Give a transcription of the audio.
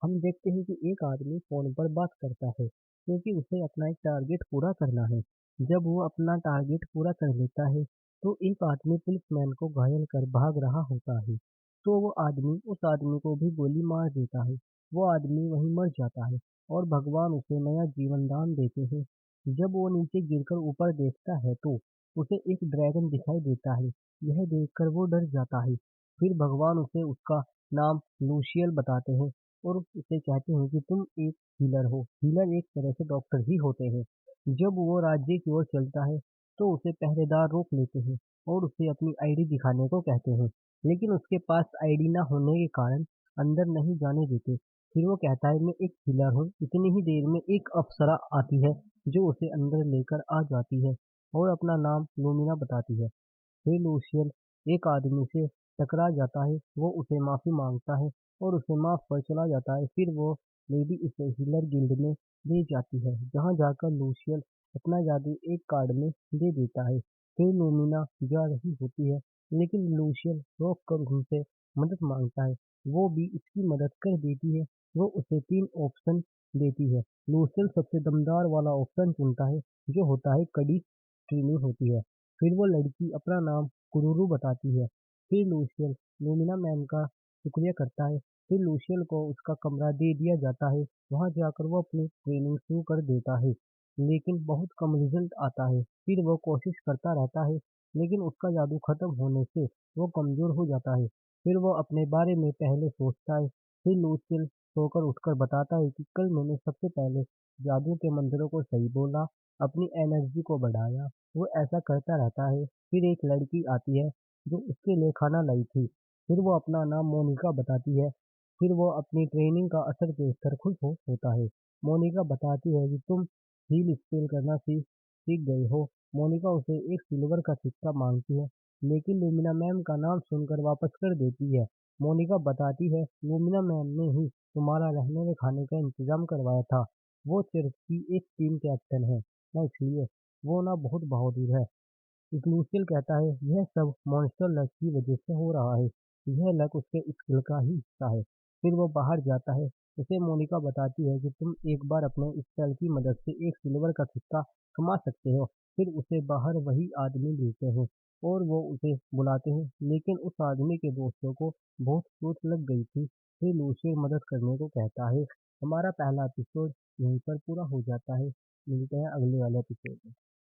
हम देखते हैं कि एक आदमी फ़ोन पर बात करता है क्योंकि उसे अपना एक टारगेट पूरा करना है। जब वो अपना टारगेट पूरा कर लेता है, तो एक आदमी पुलिसमैन को घायल कर भाग रहा होता है। तो वो आदमी उस आदमी को भी गोली मार देता है। वो आदमी वहीं मर जाता है और भगवान उसे नया जीवन दान देते हैं। जब वो नीचे गिरकर ऊपर देखता है तो उसे एक ड्रैगन दिखाई देता है। यह देखकर वो डर जाता है। फिर भगवान उसे उसका नाम लूशियल बताते हैं और उसे कहते हैं कि तुम एक हीलर हो। हीलर एक तरह से डॉक्टर ही होते हैं। जब वो राज्य की ओर चलता है, तो उसे पहरेदार रोक लेते हैं और उसे अपनी आईडी दिखाने को कहते हैं। लेकिन उसके पास आईडी ना होने के कारण अंदर नहीं जाने देते। फिर वो कहता है मैं एक हीलर हूँ। इतनी ही देर में एक अप्सरा आती है जो उसे अंदर लेकर आ जाती है और अपना नाम लूमिना बताती है। फिर लूशियल एक आदमी से टकरा जाता है, वो उसे माफ़ी माँगता है और उसे माफ़ कर चला जाता है। फिर वो लेडी उसे हीलर गिल्ड में ले जाती है, जहाँ जाकर लूशियल अपना जादू एक कार्ड में दे देता है। फिर लूमिना जा रही होती है, लेकिन लूशियल रोक कर उनसे मदद माँगता है। वो भी उसकी मदद कर देती है। वो उसे 3 ऑप्शन देती है। लूशियल सबसे दमदार वाला ऑप्शन चुनता है, जो होता है कड़ी ट्रेनिंग होती है। फिर वो लड़की अपना नाम कुरुरु बताती है। फिर लूशियल लूमिना मैम का शुक्रिया करता है। फिर लूशियल को उसका कमरा दे दिया जाता है। वहाँ जाकर वो अपनी ट्रेनिंग शुरू कर देता है, लेकिन बहुत कम रिजल्ट आता है। फिर वो कोशिश करता रहता है, लेकिन उसका जादू खत्म होने से वो कमज़ोर हो जाता है। फिर वो अपने बारे में पहले सोचता है। फिर लूशियल सोकर उठकर बताता है कि कल मैंने सबसे पहले जादू के मंत्रों को सही बोला, अपनी एनर्जी को बढ़ाया। वो ऐसा करता रहता है। फिर एक लड़की आती है जो उसके लिए खाना लाई थी। फिर वो अपना नाम मोनिका बताती है। फिर वो अपनी ट्रेनिंग का असर देखकर खुश होता है। मोनिका बताती है कि तुम हील स्पेल करना सीख गए हो। मोनिका उसे एक सिल्वर का सिक्का मांगती है, लेकिन लूमिना मैम का नाम सुनकर वापस कर देती है। मोनिका बताती है लूमिना मैम ने ही तुम्हारा रहने व खाने का इंतजाम करवाया था। वो चर्च की एक टीम कैप्टन है ना, इसलिए वो ना बहुत बहादुर है। लूसियल कहता है यह सब मॉन्स्टर लक की वजह से हो रहा है। यह लक उसके स्किल का ही हिस्सा है। फिर वो बाहर जाता है। उसे मोनिका बताती है कि तुम एक बार अपने स्पेल की मदद से एक सिल्वर का सिक्का कमा सकते हो। फिर उसे बाहर वही आदमी मिलते हैं और वो उसे बुलाते हैं, लेकिन उस आदमी के दोस्तों को बहुत चोट लग गई थी। फिर लूसियल मदद करने को कहता है। हमारा पहला एपिसोड यहीं पर पूरा हो जाता है। मिलते हैं अगले वाले एपिसोड में।